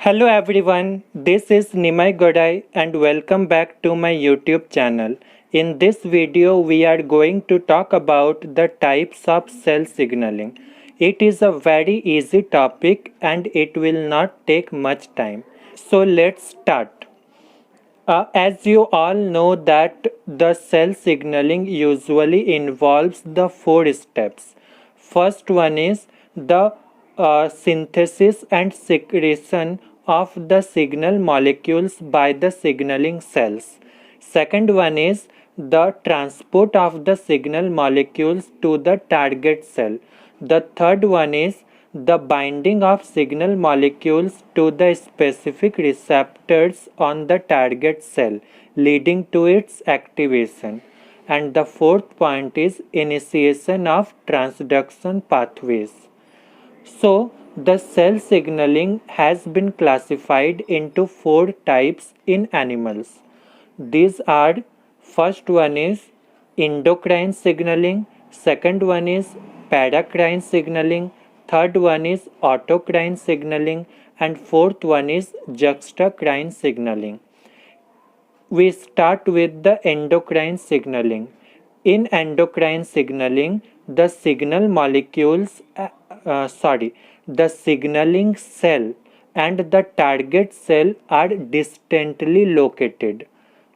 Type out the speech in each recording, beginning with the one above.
Hello everyone, this is Nimai Godai and welcome back to my YouTube channel. In this video, we are going to talk about the types of cell signaling. It is a very easy topic and it will not take much time. So let's start. As you all know that the cell signaling usually involves the four steps. First one is the synthesis and secretion of the signal molecules by the signaling cells. Second one is the transport of the signal molecules to the target cell. The third one is the binding of signal molecules to the specific receptors on the target cell, leading to its activation. And the fourth point is initiation of transduction pathways. So, the cell signaling has been classified into four types in animals. These are: first one is endocrine signaling, second one is paracrine signaling, third one is autocrine signaling, and fourth one is juxtacrine signaling. We start with the endocrine signaling. In endocrine signaling, the signal molecules, the signaling cell and the target cell are distantly located.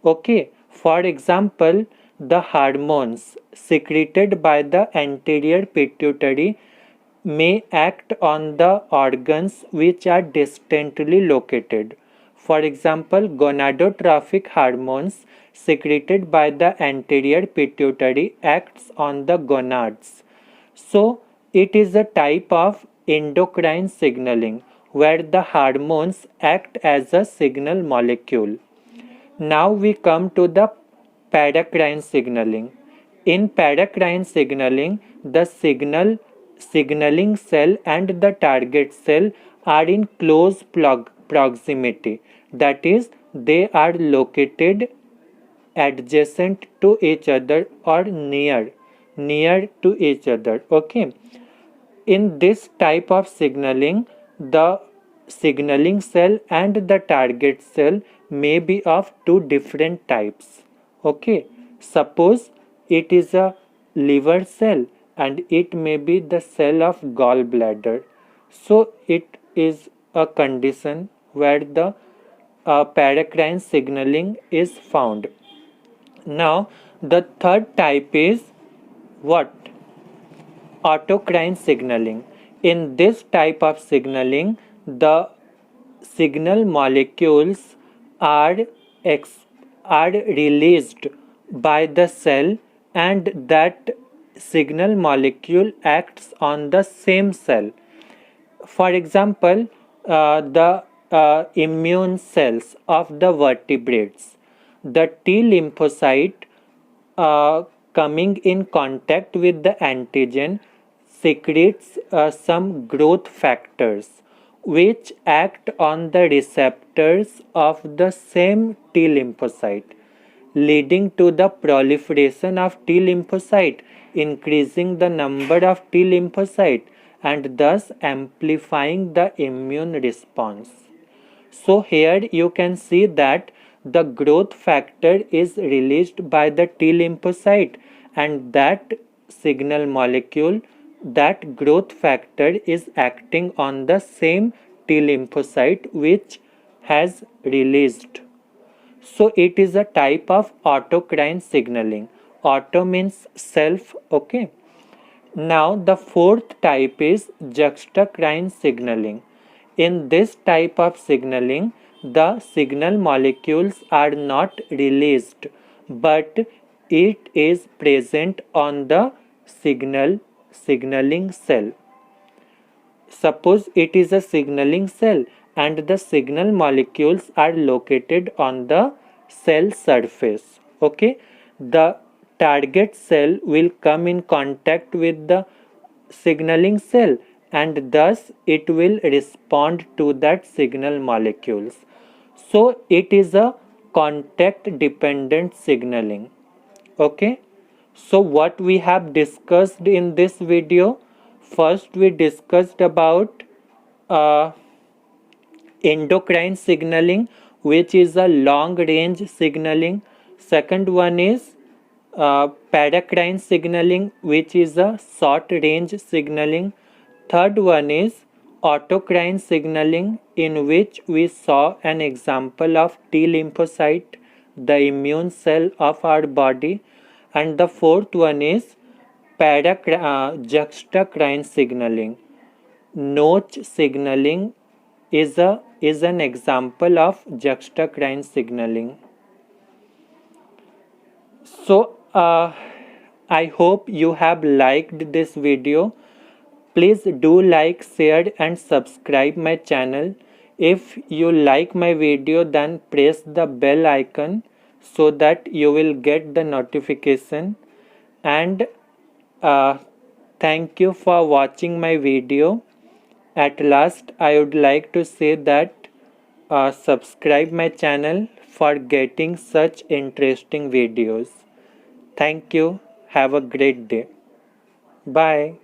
Okay, for example, the hormones secreted by the anterior pituitary may act on the organs which are distantly located. For example, gonadotrophic hormones secreted by the anterior pituitary acts on the gonads. So, it is a type of endocrine signaling where the hormones act as a signal molecule. Now we come to the paracrine signaling. In paracrine signaling, the signaling cell and the target cell are in close proximity. That is, they are located adjacent to each other or near to each other. Okay. In this type of signaling, the signaling cell and the target cell may be of two different types. Okay, suppose it is a liver cell and it may be the cell of gallbladder. So it is a condition where the paracrine signaling is found. Now the third type is what? Autocrine signaling. In this type of signaling, the signal molecules are released by the cell and that signal molecule acts on the same cell. For example, the immune cells of the vertebrates, the T lymphocyte coming in contact with the antigen secretes some growth factors which act on the receptors of the same T lymphocyte, leading to the proliferation of T lymphocyte, increasing the number of T lymphocyte and thus amplifying the immune response. So here you can see that the growth factor is released by the T lymphocyte and that signal molecule, that growth factor is acting on the same T lymphocyte which has released. So it is a type of autocrine signaling. Auto means self, okay. Now the fourth type is juxtacrine signaling. In this type of signaling, the signal molecules are not released, but it is present on the signaling cell. Suppose it is a signaling cell and the signal molecules are located on the cell surface. Okay, the target cell will come in contact with the signaling cell and thus it will respond to that signal molecules. So it is a contact dependent signaling. Okay, so what we have discussed in this video: first we discussed about endocrine signaling, which is a long range signaling. Second one is paracrine signaling, which is a short range signaling. Third one is autocrine signaling, in which we saw an example of T lymphocyte, the immune cell of our body. And the fourth one is juxtacrine signaling. Notch signaling is an example of juxtacrine signaling. So I hope you have liked this video. Please do like, share and subscribe my channel. If you like my video, then press the bell icon so that you will get the notification. And thank you for watching my video. At last, I would like to say that subscribe my channel for getting such interesting videos. Thank you. Have a great day. Bye.